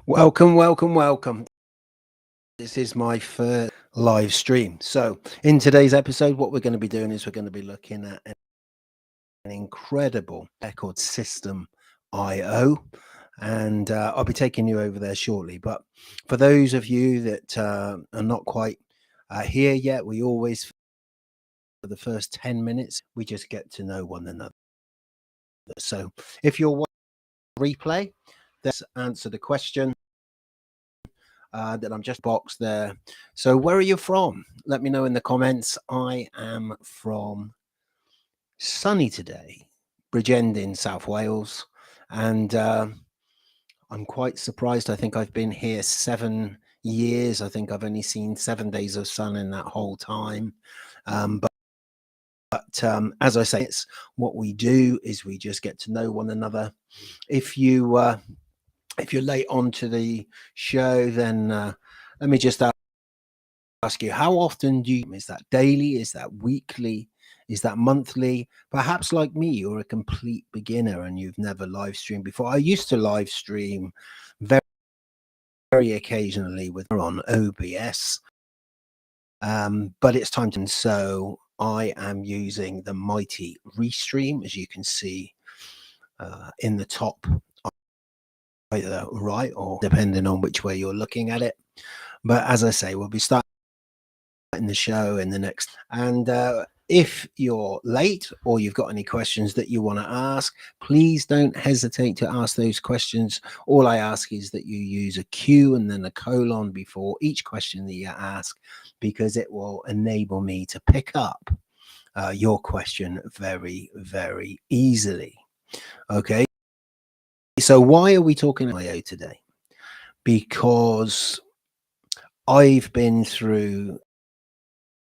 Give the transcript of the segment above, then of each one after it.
Welcome. This is my first live stream. So, in today's episode, what we're going to be doing is we're going to be looking at an incredible record system IO, and I'll be taking you over there shortly. But for those of you that are not quite here yet, we always, for the first 10 minutes, we just get to know one another. So, if you're watching replay, let's answer the question that I'm just boxed there. So where are you from? Let me know in the comments. I am from sunny today, Bridgend in South Wales, and I'm quite surprised. I think I've been here 7 years. I think I've only seen 7 days of sun in that whole time. But as I say, it's what we do is we just get to know one another. If you're late on to the show, then let me just ask you, how often is that daily, is that weekly, is that monthly? Perhaps like me, you're a complete beginner and you've never live streamed before. I used to live stream very, very occasionally with on OBS, but it's time to, so I am using the mighty Restream, as you can see in the top, either right or depending on which way you're looking at it. But as I say, we'll be starting the show in the next, and if you're late or you've got any questions that you want to ask, please don't hesitate to ask those questions. All I ask is that you use a Q and then a colon before each question that you ask, because it will enable me to pick up your question very, very easily. Okay, so why are we talking IO today? Because I've been through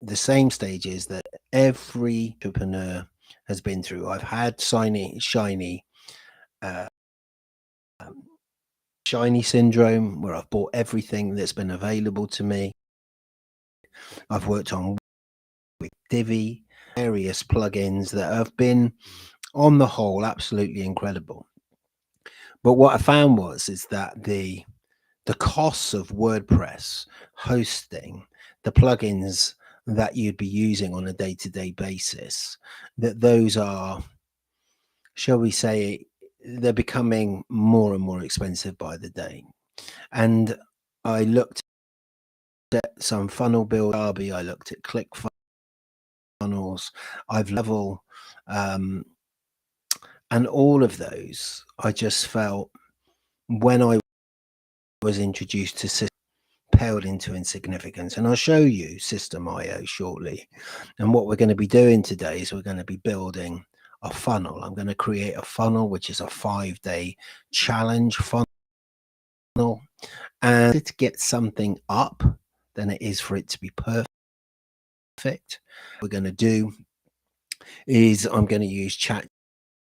the same stages that every entrepreneur has been through. I've had shiny syndrome, where I've bought everything that's been available to me. I've worked on with Divi, various plugins that have been, on the whole, absolutely incredible. But what I found is that the costs of WordPress hosting, the plugins that you'd be using on a day-to-day basis, that those are, shall we say, they're becoming more and more expensive by the day. And I looked at some funnel build, I looked at ClickFunnels, I've level, and all of those, I just felt, when I was introduced to system, paled into insignificance. And I'll show you System IO shortly. And what we're going to be doing today is we're going to be building a funnel. I'm going to create a funnel, which is a 5-day challenge funnel. And to get something up than it is for it to be perfect. What we're going to do is I'm going to use Chat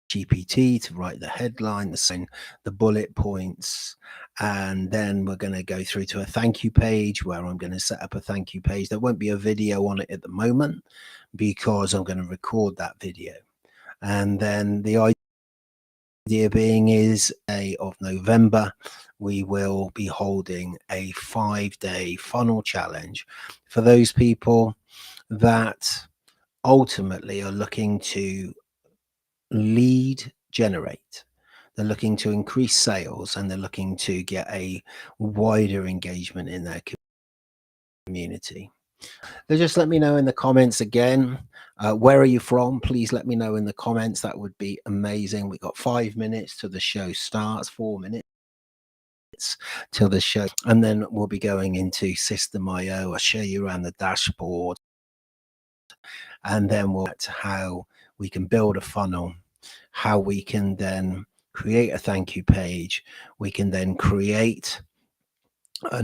GPT to write the headline, the bullet points, and then we're going to go through to a thank you page, where I'm going to set up a thank you page. There won't be a video on it at the moment because I'm going to record that video. And then the idea being is of November, we will be holding a 5-day funnel challenge for those people that ultimately are looking to lead generate. They're looking to increase sales, and they're looking to get a wider engagement in their community. So just let me know in the comments again, where are you from? Please let me know in the comments. That would be amazing. We've got 5 minutes till the show starts, 4 minutes till the show, and then we'll be going into System IO. I'll show you around the dashboard, and then we'll get to how we can build a funnel, how we can then create a thank you page. We can then create an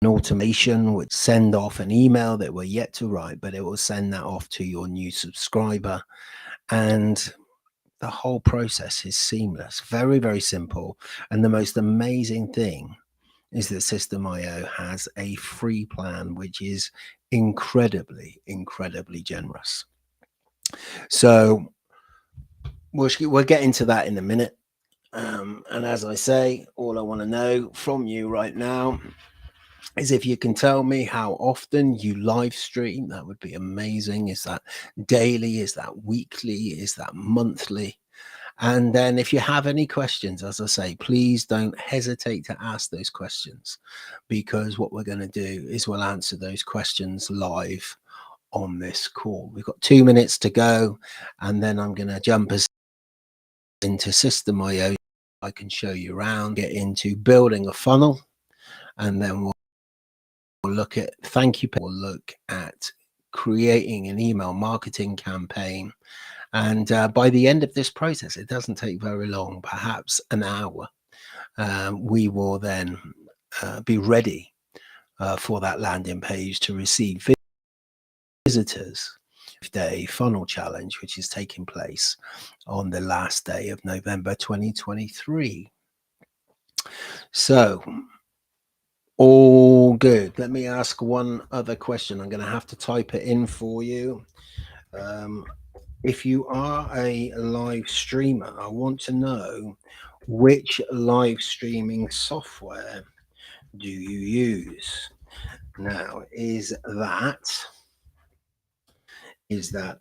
automation which send off an email that we're yet to write, but it will send that off to your new subscriber. And the whole process is seamless, very, very simple. And the most amazing thing is that System IO has a free plan, which is incredibly, incredibly generous. So we'll get into that in a minute. And as I say, all I want to know from you right now is if you can tell me how often you live stream. That would be amazing. Is that daily? Is that weekly? Is that monthly? And then if you have any questions, as I say, please don't hesitate to ask those questions, because what we're going to do is we'll answer those questions live on this call. We've got 2 minutes to go, and then I'm going to jump us into System IO. I can show you around, get into building a funnel, and then we'll look at thank you. We'll look at creating an email marketing campaign. And by the end of this process, it doesn't take very long, perhaps an hour, we will then be ready for that landing page to receive visitors. Day funnel challenge, which is taking place on the last day of November 2023. So, all good. Let me ask one other question. I'm going to have to type it in for you. If you are a live streamer, I want to know, which live streaming software do you use? Now, is that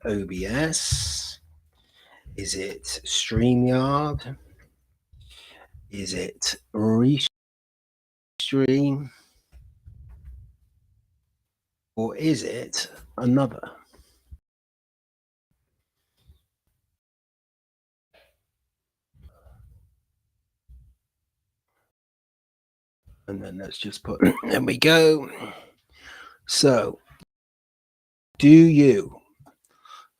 OBS? Is it StreamYard? Is it Restream? Or is it another? And then let's just put, there we go. So, do you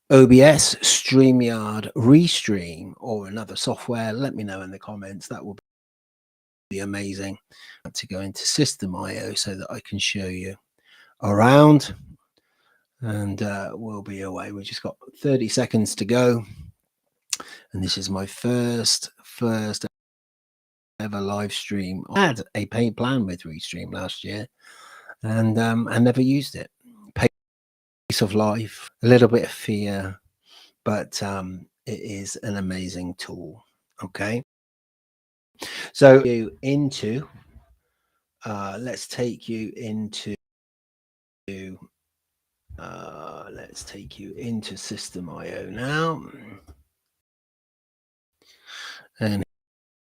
OBS, StreamYard, Restream, or another software? Let me know in the comments. That will be amazing. To go into System IO so that I can show you around, and we'll be away. We've just got 30 seconds to go, and this is my first ever live stream. I had a paid plan with Restream last year, and I never used it. Pace of life, a little bit of fear, but it is an amazing tool. Okay, so into let's take you into System IO now, and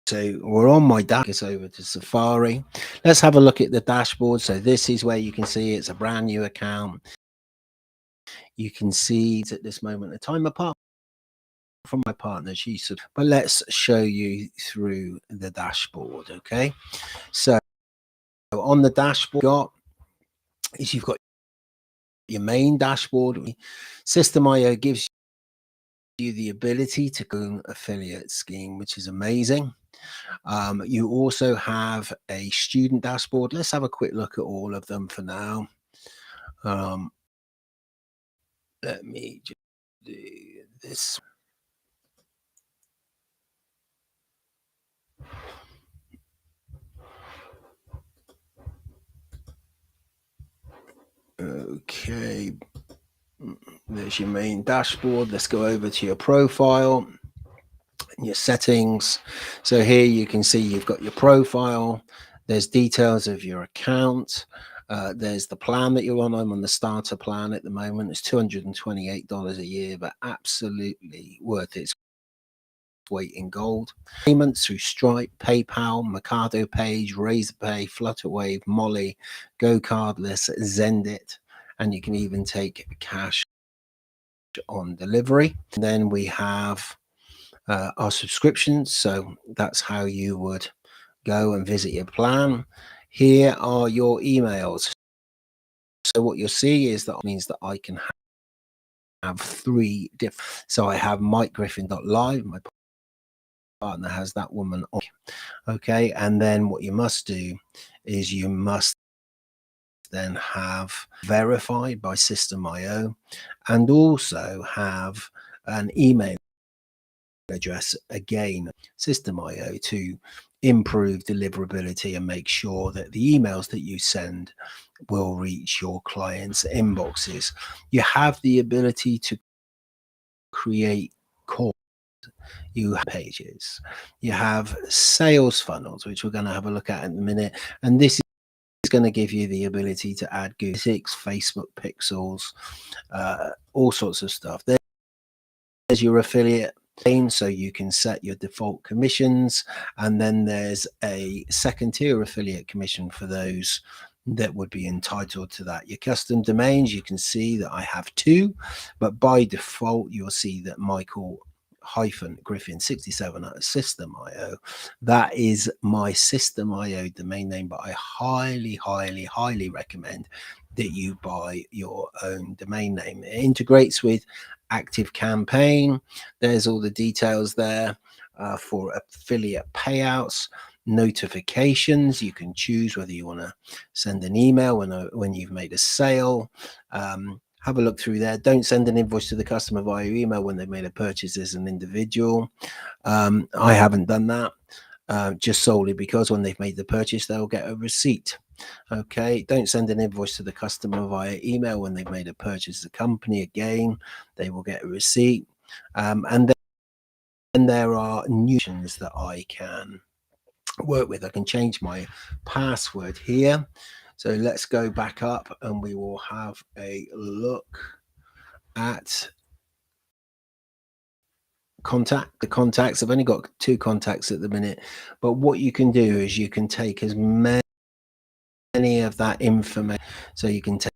so we're on my dashboard. Over to Safari. Let's have a look at the dashboard. So this is where you can see it's a brand new account. You can see it's at this moment in time, apart from my partner, but let's show you through the dashboard. Okay, so on the dashboard, you've got your main dashboard. System IO gives you the ability to go an affiliate scheme, which is amazing. You also have a student dashboard. Let's have a quick look at all of them for now. Let me just do this. Okay, there's your main dashboard. Let's go over to your profile and your settings. So here you can see you've got your profile. There's details of your account. There's the plan that you're on. I'm on the starter plan at the moment. It's $228 a year, but absolutely worth its weight in gold. Payments through Stripe, PayPal, Mercado Page, Razorpay, Flutterwave, Molly, Go Cardless, Zendit, and you can even take cash on delivery. And then we have our subscriptions. So that's how you would go and visit your plan. Here are your emails. So what you'll see is that means that I can have 3 different. So I have MikeGriffin.live. My partner has that woman on. Okay, and then what you must do is you must then have verified by System IO, and also have an email address, again System IO, to improve deliverability and make sure that the emails that you send will reach your clients' inboxes. You have the ability to create calls. you have pages, you have sales funnels, which we're going to have a look at in a minute. And this is going to give you the ability to add Google Analytics, Facebook pixels, all sorts of stuff. There's your affiliate pane, so you can set your default commissions, and then there's a second tier affiliate commission for those that would be entitled to that. Your custom domains, you can see that I have 2, but by default you'll see that Griffin 67 at System.io. That is my System.io domain name, but I highly recommend that you buy your own domain name. It integrates with Active Campaign. There's all the details there for affiliate payouts, notifications. You can choose whether you want to send an email when you've made a sale. Have a look through there. Don't send an invoice to the customer via email when they've made a purchase as an individual. I haven't done that just solely because when they've made the purchase, they'll get a receipt. Okay, don't send an invoice to the customer via email when they've made a purchase as a company. Again, they will get a receipt. And then there are new options that I can work with. I can change my password here. So let's go back up and we will have a look at the contacts. I've only got 2 contacts at the minute, but what you can do is you can take as many of that information, so you can take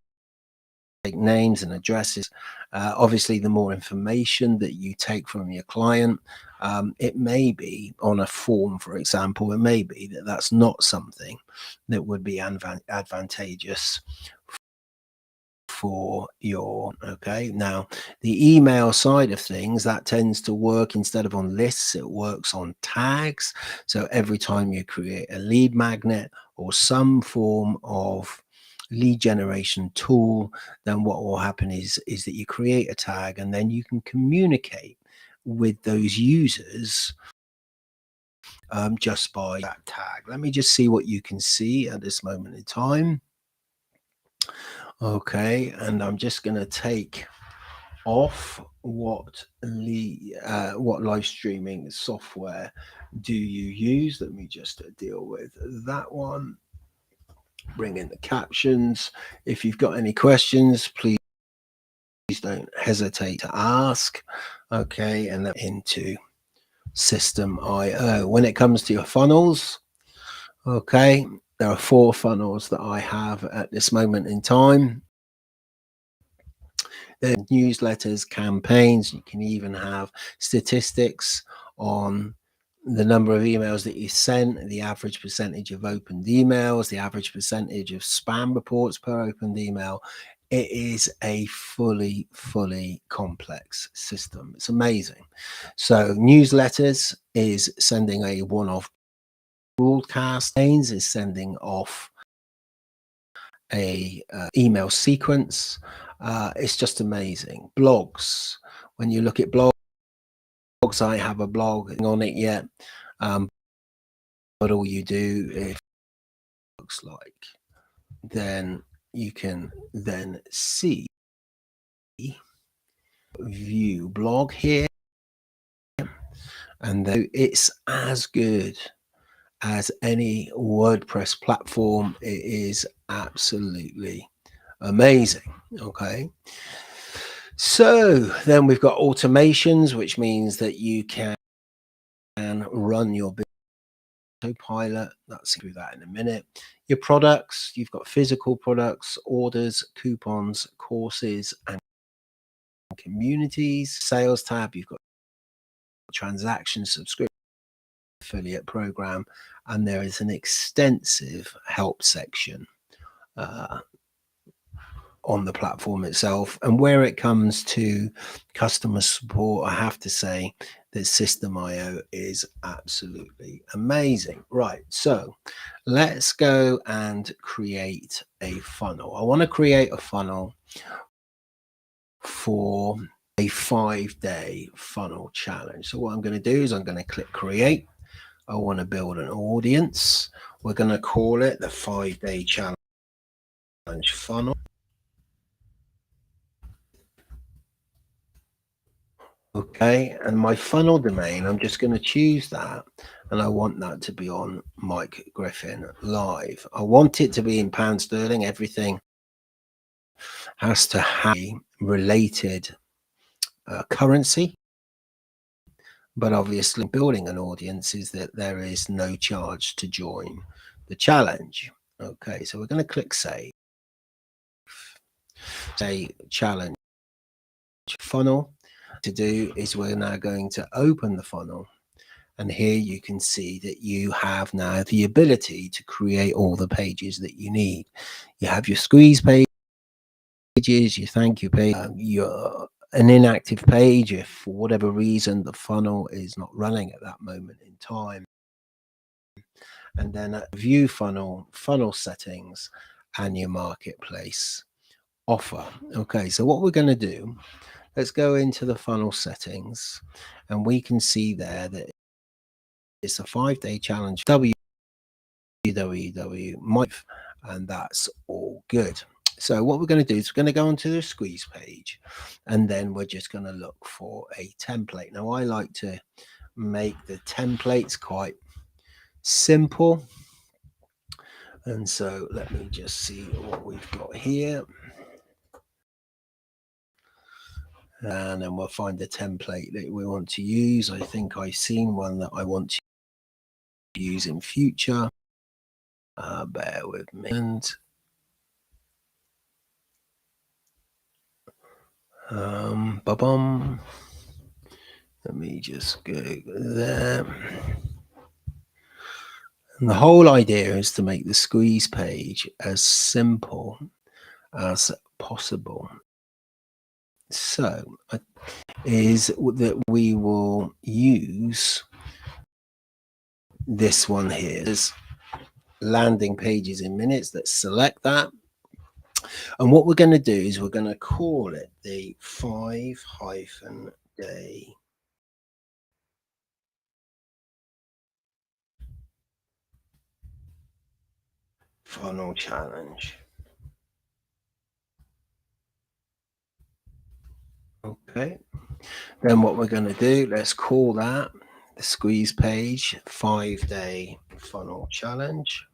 names and addresses. Obviously, the more information that you take from your client, it may be on a form, for example, it may be that that's not something that would be advantageous for your now the email side of things, that tends to work instead of on lists, it works on tags. So every time you create a lead magnet or some form of lead generation tool, then what will happen is that you create a tag and then you can communicate with those users just by that tag. Let me just see what you can see at this moment in time. Okay, and I'm just going to take off what live streaming software do you use. Let me just deal with that one. Bring in the captions. If you've got any questions, please don't hesitate to ask. Okay, and then into System.io. When it comes to your funnels, okay, there are 4 funnels that I have at this moment in time. There's newsletters, campaigns. You can even have statistics on the number of emails that you sent, the average percentage of opened emails, the average percentage of spam reports per opened email. It is a fully complex system. It's amazing. So newsletters is sending a one-off broadcast. Is sending off a email sequence. It's just amazing. Blogs, when you look at blogs, I have a blog on it yet, but all you do, it looks like, then you can then see view blog here, and it's as good as any WordPress platform. It is absolutely amazing. Okay, so then we've got automations, which means that you can run your autopilot. Let's do that in a minute. Your products, you've got physical products, orders, coupons, courses, and communities. Sales tab, you've got transactions, subscription, affiliate program, and there is an extensive help section on the platform itself. And where it comes to customer support, I have to say that System.io is absolutely amazing. Right, so let's go and create a funnel. I want to create a funnel for a 5-day funnel challenge. So what I'm going to do is I'm going to click create. I want to build an audience. We're going to call it the 5-day challenge funnel. Okay, and my funnel domain, I'm just going to choose that, and I want that to be on Mike Griffin Live. I want it to be in pound sterling. Everything has to have a related currency, but obviously building an audience is that there is no charge to join the challenge. Okay, so we're going to click save. Say challenge funnel. To do is we're now going to open the funnel, and here you can see that you have now the ability to create all the pages that you need. You have your squeeze pages, your thank you page, your an inactive page if for whatever reason the funnel is not running at that moment in time, and then at view funnel settings, and your marketplace offer. Okay, so what we're going to do, let's go into the funnel settings, and we can see there that it's a 5-day challenge www, and that's all good. So what we're going to do is we're going to go onto the squeeze page, and then we're just going to look for a template. Now I like to make the templates quite simple, and so let me just see what we've got here, and then we'll find the template that we want to use. I think I've seen one that I want to use in future. Bear with me. And ba-bum. Let me just go there. And the whole idea is to make the squeeze page as simple as possible. So is that we will use this one here. There's landing pages in minutes. Let's select that. And what we're going to do is we're going to call it the 5-day funnel challenge. Okay. Then what we're going to do, let's call that the squeeze page 5-day funnel challenge.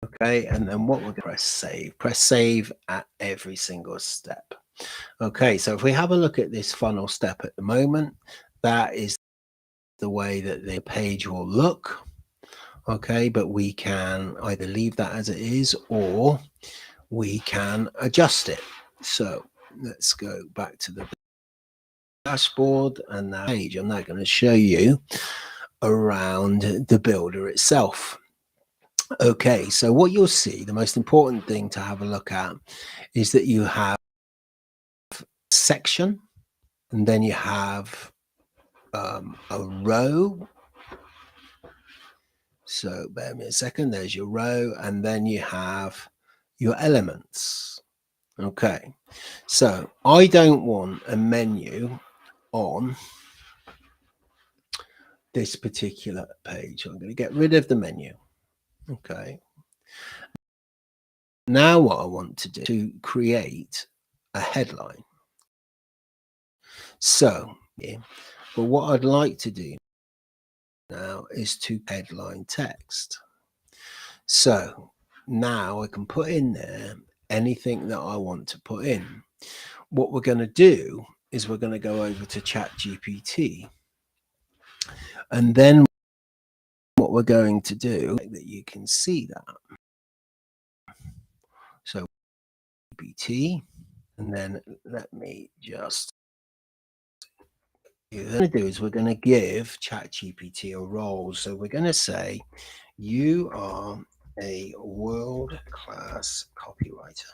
Okay, and then what we're going to press save at every single step. Okay, so if we have a look at this funnel step at the moment, that is the way that the page will look. Okay, but we can either leave that as it is or we can adjust it. So let's go back to the dashboard and that page. I'm now going to show you around the builder itself. Okay, so what you'll see, the most important thing to have a look at is that you have section, and then you have a row. So bear me a second, there's your row, and then you have your elements. Okay, so I don't want a menu on this particular page. I'm going to get rid of the menu. Okay, now what I want to do is to create a headline. So yeah, but what I'd like to do now is to headline text. So now I can put in there anything that I want to put in. What we're going to do is we're going to go over to ChatGPT, and then what we're going to do that you can see that. So GPT, and then let me just what we're going to do is we're going to give ChatGPT a role. So we're going to say, you are a world-class copywriter.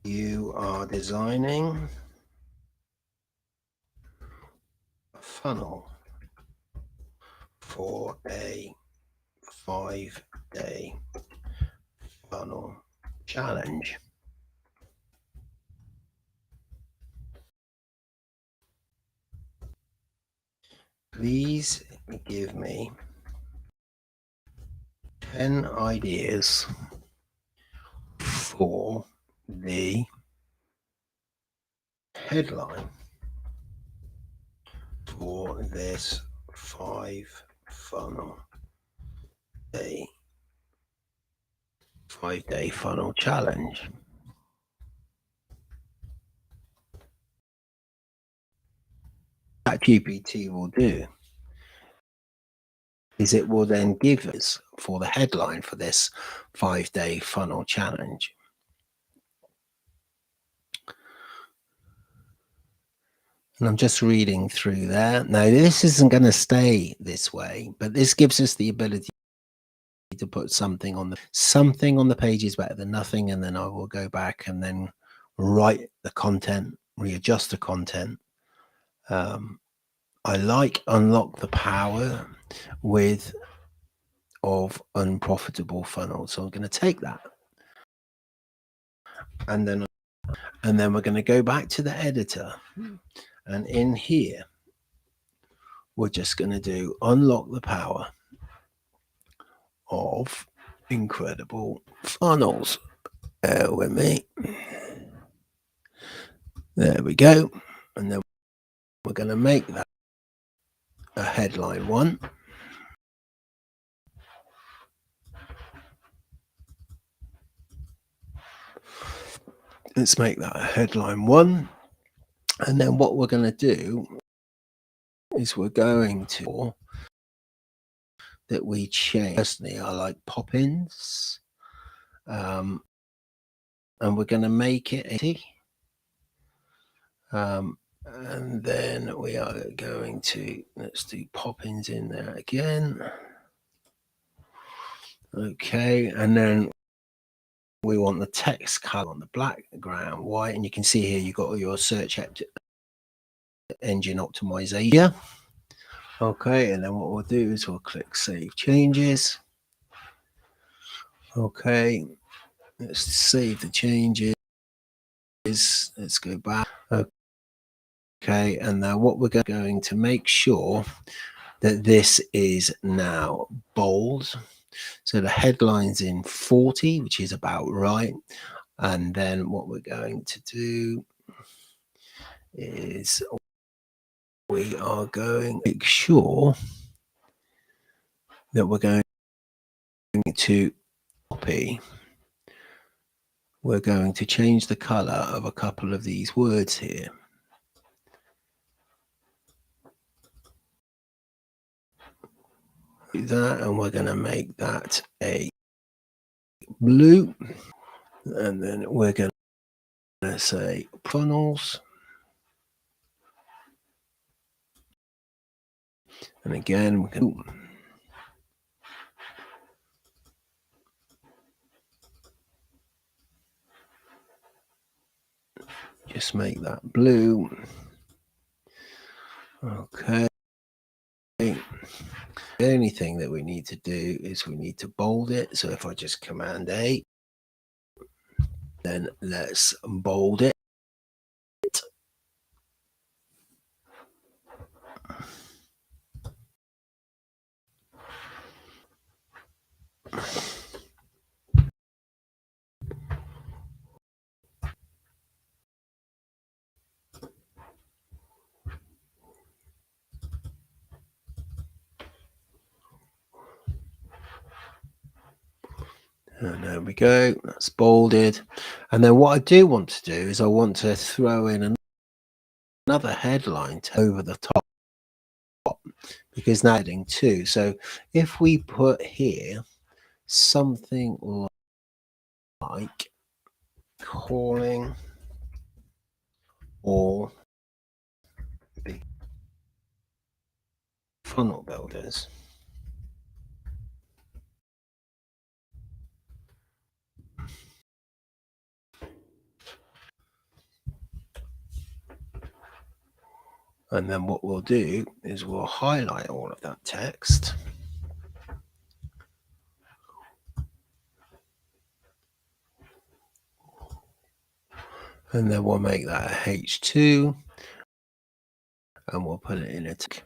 You are designing a funnel for a 5-day funnel challenge. Please give me 10 ideas for the headline for this 5-day 5-day funnel challenge. That GPT will do is it will then give us for the headline for this 5-day funnel challenge. And I'm just reading through there. Now, this isn't going to stay this way, but this gives us the ability to put something on the page is better than nothing. And then I will go back and then write the content, readjust the content. I like unlock the power of unprofitable funnels. So I'm going to take that. And then we're going to go back to the editor. And in here, we're just going to do unlock the power of incredible funnels. Bear with me. There we go. And then we're going to make that a headline 1. Let's make that a headline 1. And then what we're going to do is we're going to that we change. Personally, I like pop-ins. And we're going to make it 80. And then we are going to, let's do pop-ins in there again. Okay, and then we want the text color on the background white, and you can see here you've got all your search engine optimization. Okay, and then what we'll do is we'll click Save Changes. Okay, let's save the changes. Let's go back. Okay, and now what we're going to make sure that this is now bold. So the headline's in 40, which is about right. And then what we're going to do is we are going to make sure that we're going to copy. We're going to change the color of a couple of these words here. Do that, and we're going to make that a blue. And then we're going to say funnels. And again, we can just make that blue. Okay. The only thing that we need to do is we need to bold it. So if I just Command A, then let's bold it. And there we go, that's bolded. And then what I do want to do is I want to throw in another headline over the top, because now adding 2. So if we put here something like calling all the funnel builders. And then what we'll do is we'll highlight all of that text. And then we'll make that a H2. And we'll put it in a tick.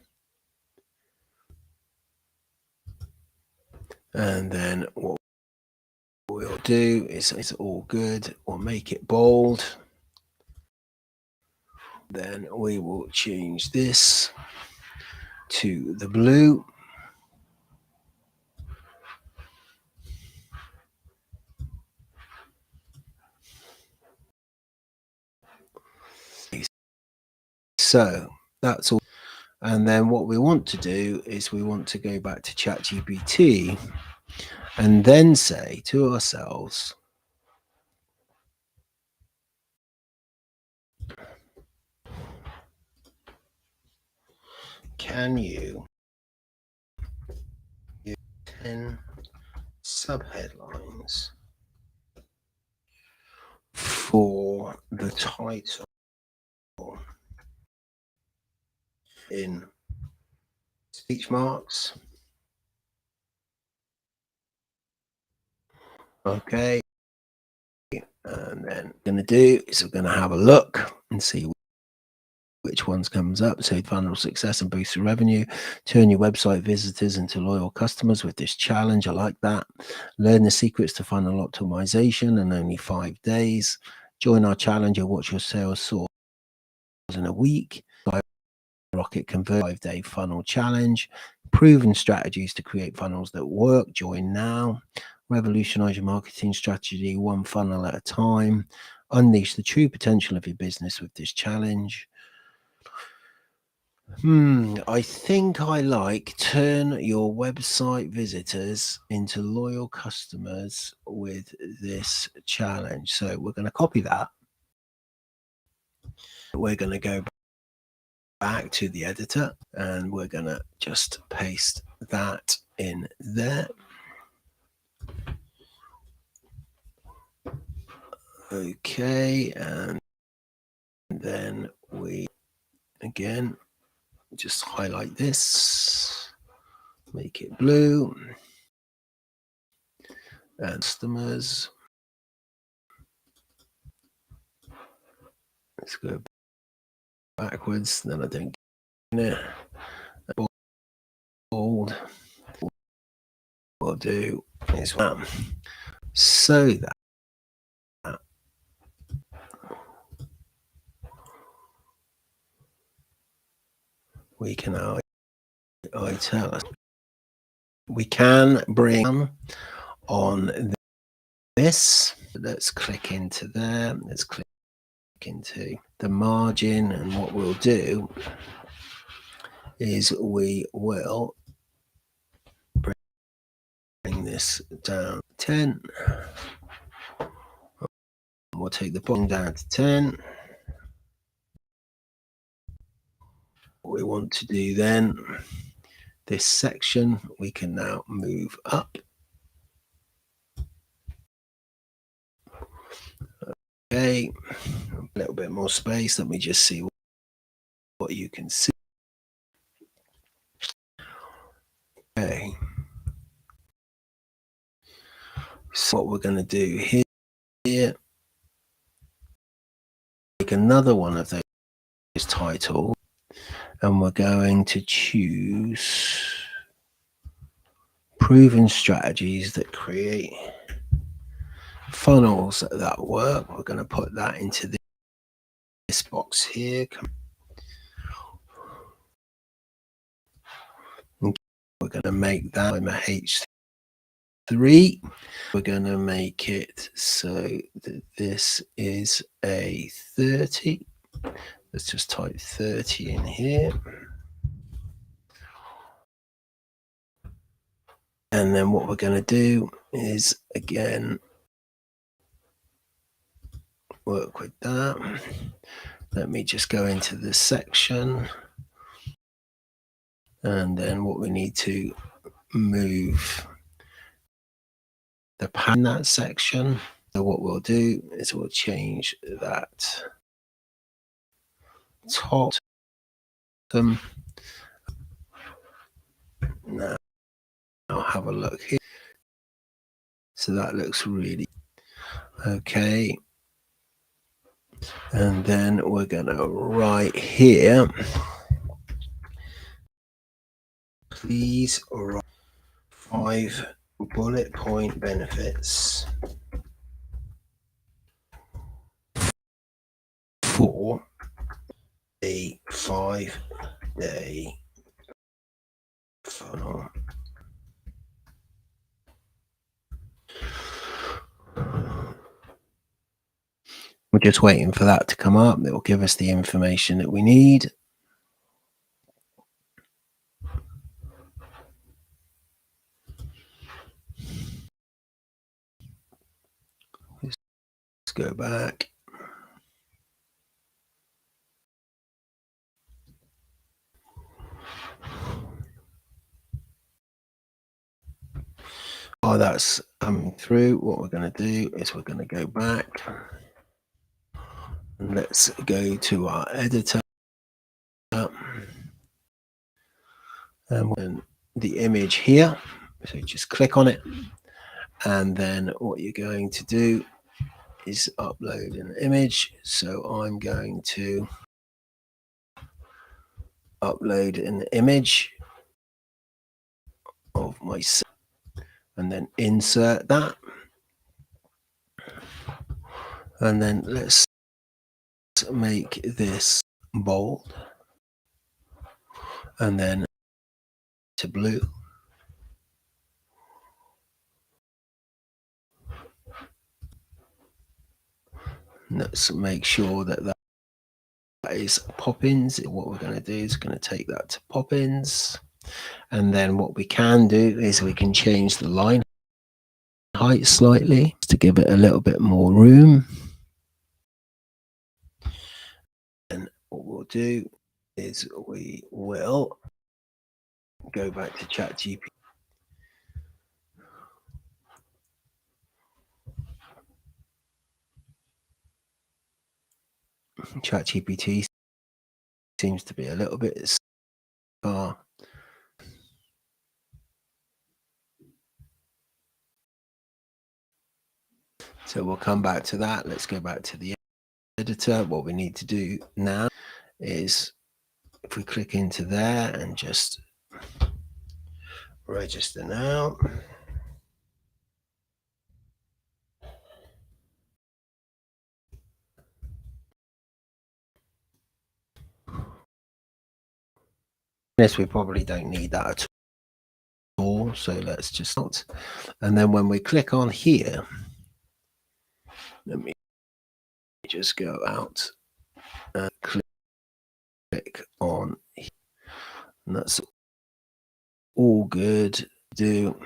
And then what we'll do is it's all good. We'll make it bold. Then we will change this to the blue. So that's all. And then what we want to do is we want to go back to ChatGPT and then say to ourselves, can you use 10 subheadlines for the title in speech marks? Okay. And then what we're going to do is we're going to have a look and see which ones comes up. So funnel success and boost the revenue. Turn your website visitors into loyal customers with this challenge. I like that. Learn the secrets to funnel optimization in only 5 days. Join our challenge and watch your sales soar in a week. Rocket Convert 5-day funnel challenge. Proven strategies to create funnels that work. Join now. Revolutionize your marketing strategy one funnel at a time. Unleash the true potential of your business with this challenge. I think I like turn your website visitors into loyal customers with this challenge. So we're going to copy that. We're going to go back to the editor and we're going to just paste that in there. Okay, and then we again just highlight this, make it blue, and customers. Let's go backwards, then I don't get it. Bold. What we'll do is so that we can tell us we can bring on this. Let's click into there. Let's click into the margin, and what we'll do is we will bring this down 10. We'll take the bottom down to 10. What we want to do then, this section we can now move up. Okay, a little bit more space. Let me just see what you can see. Okay, so what we're going to do here, take another one of those titles, and we're going to choose proven strategies that create funnels that work. We're going to put that into this box here. We're going to make that I'm a H3. We're going to make it so that this is a 30. Let's just type 30 in here. And then what we're going to do is, again, work with that. Let me just go into the section. And then what we need to move the pan in that section. So what we'll do is we'll change that top. Now I'll have a look here. So that looks really okay. And then we're going to write here, please write 5 bullet point benefits for a 5-day funnel. We're just waiting for that to come up. It will give us the information that we need. Let's go back. While that's coming through, what we're going to do is we're going to go back. And let's go to our editor. And the image here. So just click on it. And then what you're going to do is upload an image. So I'm going to upload an image of myself and then insert that. And then let's make this bold and then to blue. Let's make sure that that is Poppins. What we're going to do is going to take that to Poppins. And then what we can do is we can change the line height slightly to give it a little bit more room. And what we'll do is we will go back to ChatGPT. ChatGPT seems to be a little bit far. So we'll come back to that. Let's go back to the editor. What we need to do now is if we click into there and just register now. Yes, we probably don't need that at all. So let's just not. And then when we click on here, let me just go out and click on here. And that's all good. Do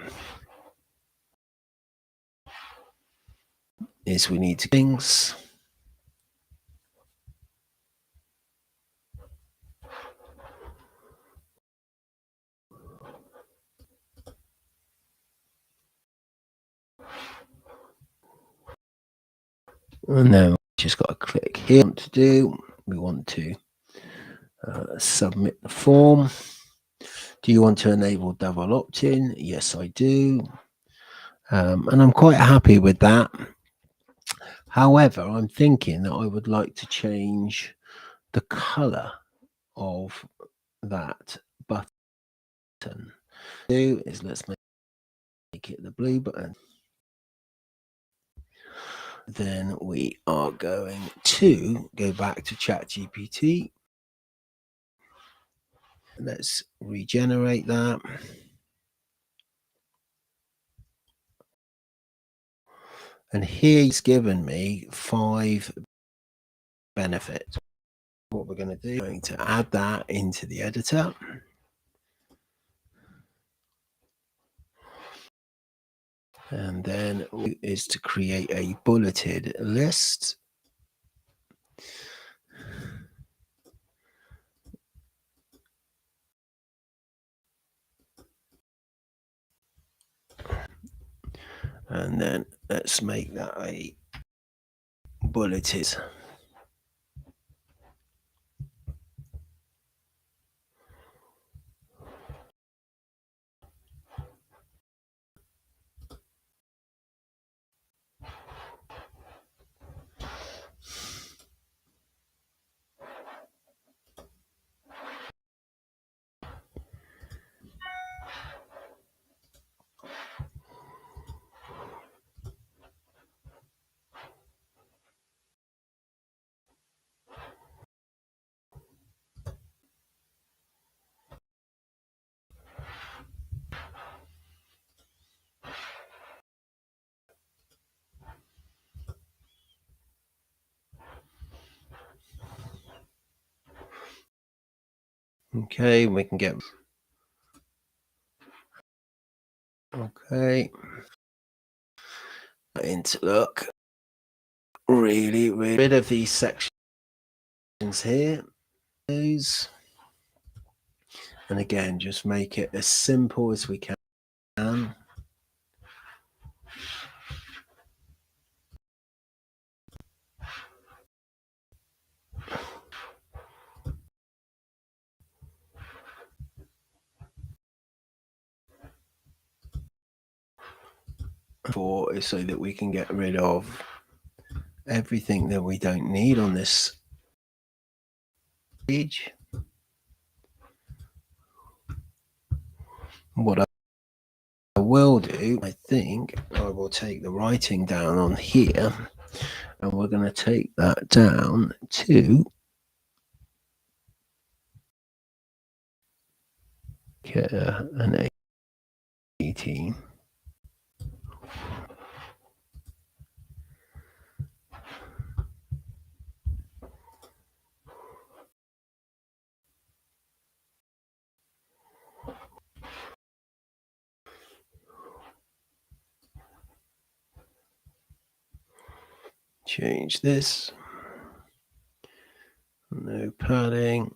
is we need to things. And then we just got to click here. What to do? We want to submit the form. Do you want to enable double opt-in? Yes, I do. And I'm quite happy with that. However, I'm thinking that I would like to change the color of that button. Do is let's make it the blue button. Then we are going to go back to ChatGPT. Let's regenerate that. And here he's given me 5 benefits. What we're going to do, we're going to add that into the editor. And then is to create a bulleted list. And then let's make that a bulleted. Okay, we can get into look really rid of these sections here. And again, just make it as simple as we can. So that we can get rid of everything that we don't need on this page. What I will do, I think I will take the writing down on here, and we're going to take that down to an 18. Change this. No padding.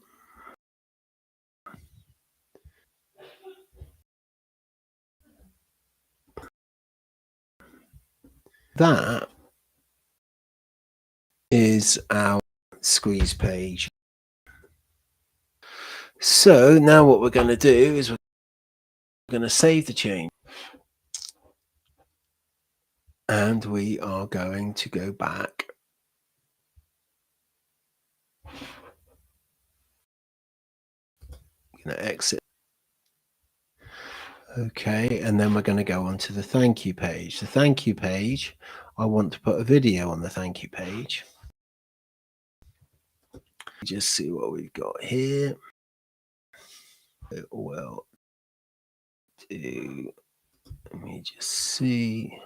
That is our squeeze page. So now what we're going to do is we're going to save the change. And we are going to go back. I'm going to exit. Okay, and then we're going to go on to the thank you page. The thank you page, I want to put a video on the thank you page. Just see what we've got here. It will do. Let me just see.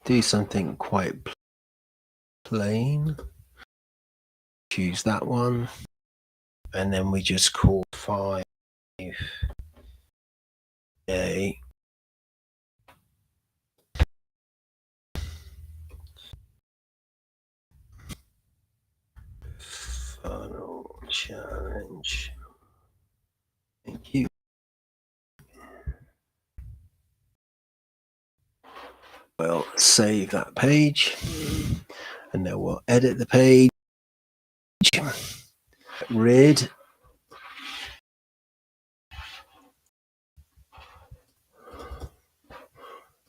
Do something quite plain. Choose that one. And then we just call 5 day. Funnel challenge. Thank you. We'll save that page, and then we'll edit the page. Rid.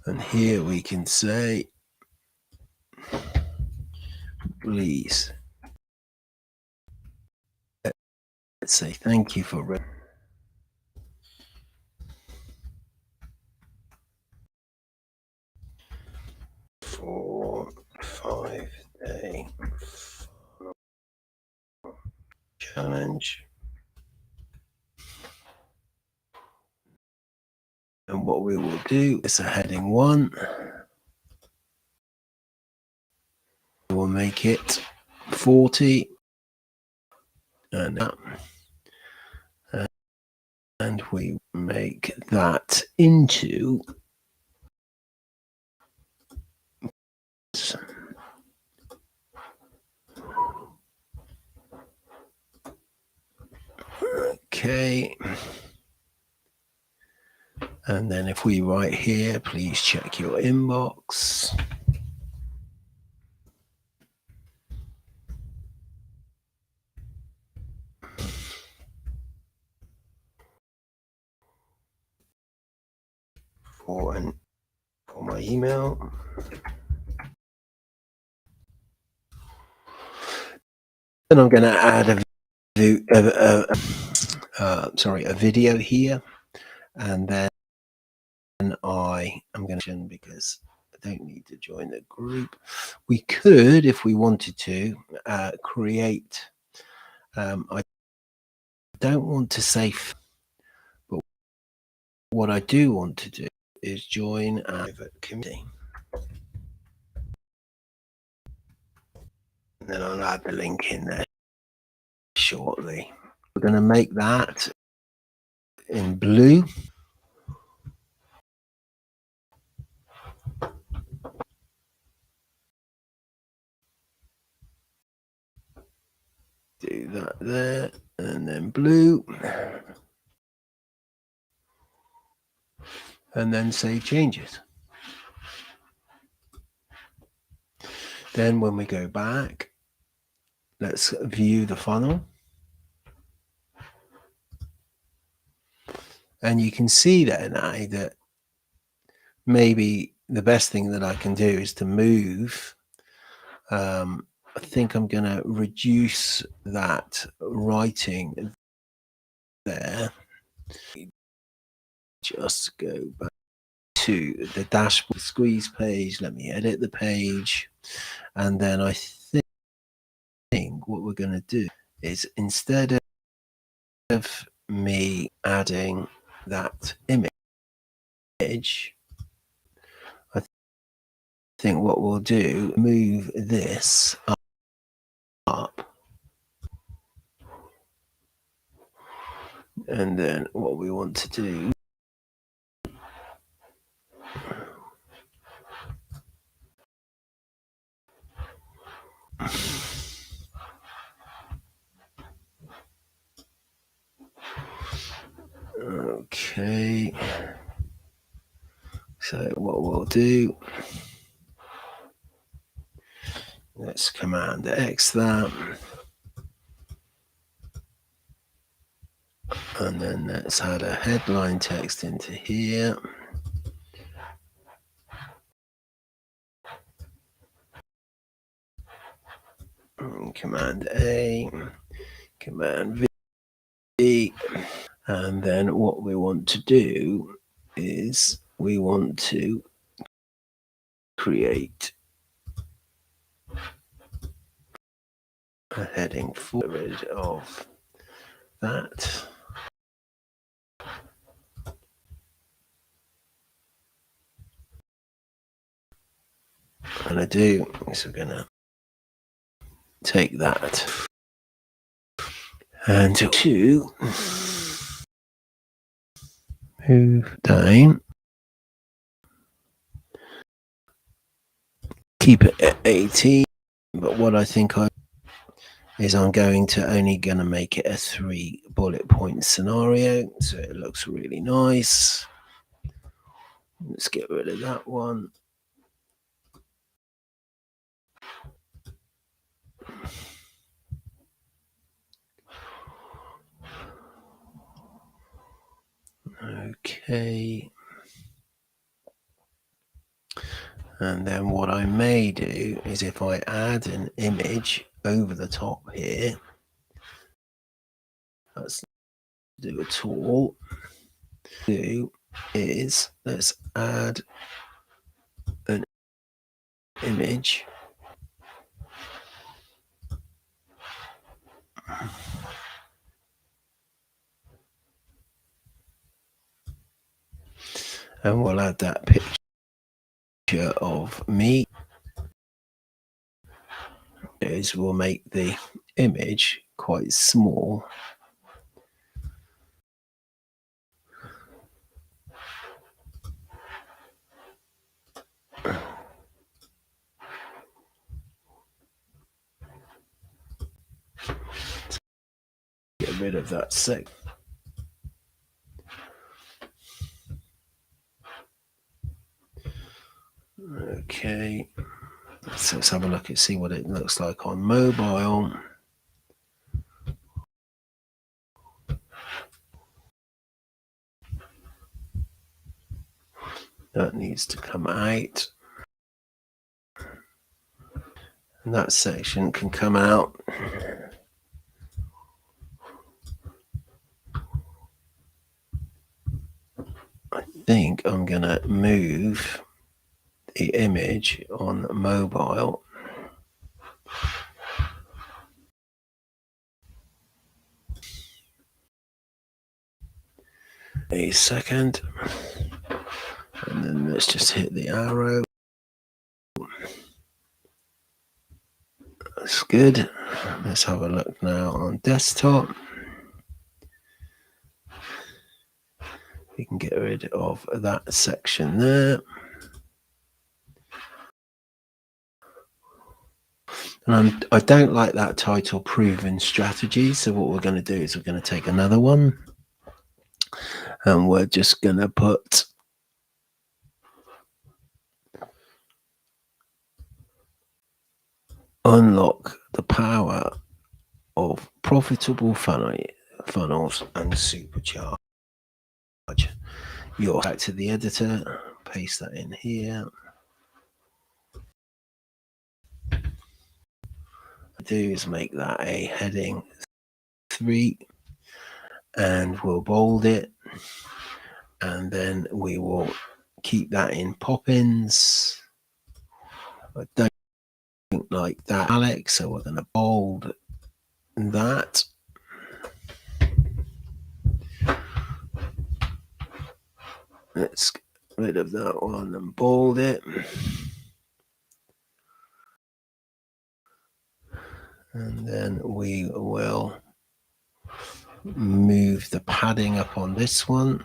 And here we can say, please. Let's say thank you for 5-day challenge. And what we will do is a heading 1. We'll make it 40. And we make that into okay. And then if we write here, please check your inbox. For my email. Then I'm going to add a video here, and then I am going to, because I don't need to join the group. We could, if we wanted to, create. I don't want to say, but what I do want to do is join private community. And then I'll add the link in there shortly. We're going to make that in blue. Do that there, and then blue. And then save changes. Then when we go back, let's view the funnel. And you can see there now that maybe the best thing that I can do is to move. I think I'm going to reduce that writing there. Just go back to the dashboard squeeze page. Let me edit the page. And then I think what we're going to do is, instead of me adding that image, I think what we'll do, move this up. And then what we want to do, okay, so what we'll do, let's Command X that, and then let's add a headline text into here. Command A, Command V, and then what we want to do is we want to create a heading forward of that. And I do is we're going to take that and to move down, keep it at 18, but what I think is I'm going to make it a 3 bullet point scenario, so it looks really nice. Let's get rid of that one. Okay. And then what I may do is, if I add an image over the top here, let's do a tool. Do is let's add an image. And we'll add that picture of me. Is we'll make the image quite small. Get rid of that sec. Okay, let's have a look and see what it looks like on mobile. That needs to come out, and that section can come out. I think I'm gonna move the image on mobile. A second. And then let's just hit the arrow. That's good. Let's have a look now on desktop. We can get rid of that section there. And I don't like that title, Proven Strategy. So what we're going to do is we're going to take another one. And we're just going to put unlock the power of profitable funnels and supercharge your back to the editor. Paste that in here. Do is make that a heading 3, and we'll bold it, and then we will keep that in pop-ins. I don't like that, Alex, so we're going to bold that. Let's get rid of that one and bold it. And then we will move the padding up on this one.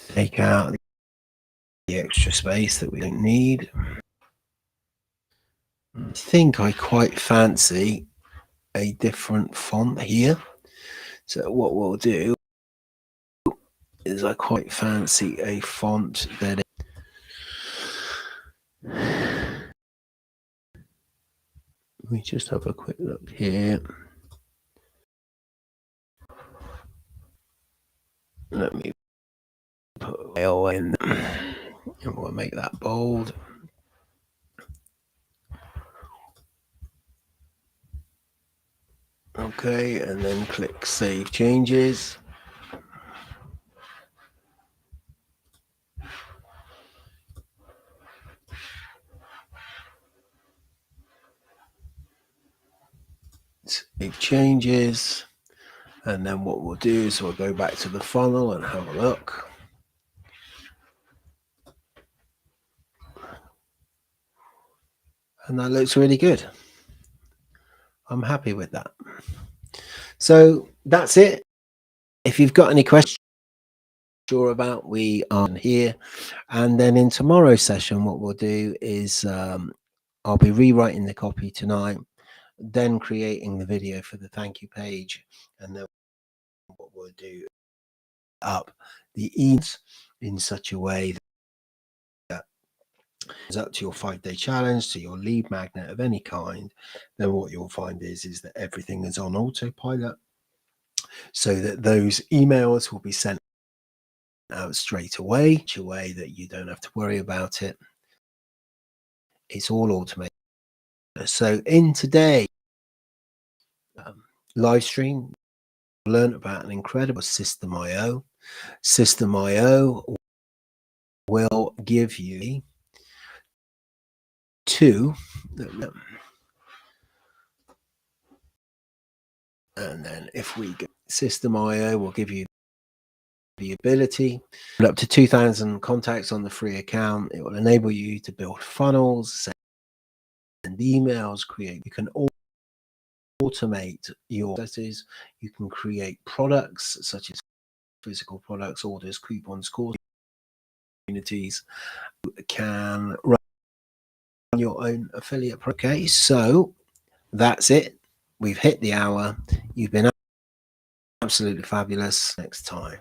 Take out the extra space that we don't need. I think I quite fancy a different font here. So what we'll do is I quite fancy a font that we just have a quick look here. Let me put whale in and we'll make that bold. Okay, and then click Save Changes. Save Changes. And then what we'll do is we'll go back to the funnel and have a look. And that looks really good. I'm happy with that. So that's it. If you've got any questions about, we are here. And then in tomorrow's session, what we'll do is I'll be rewriting the copy tonight, then creating the video for the thank you page. And then what we'll do up the emails in such a way that it's up to your 5-day challenge, to your lead magnet of any kind. Then what you'll find is that everything is on autopilot, so that those emails will be sent out straight away, in a way that you don't have to worry about it. It's all automated. So in today's live stream, we learned about an incredible System.io. System.io will give you 2, and then if we go System.io will give you the ability up to 2,000 contacts on the free account. It will enable you to build funnels, send emails, you can automate your processes. You can create products such as physical products, orders, coupons, course communities. You can run your own affiliate program. Okay, so that's it. We've hit the hour. You've been absolutely fabulous. Next time.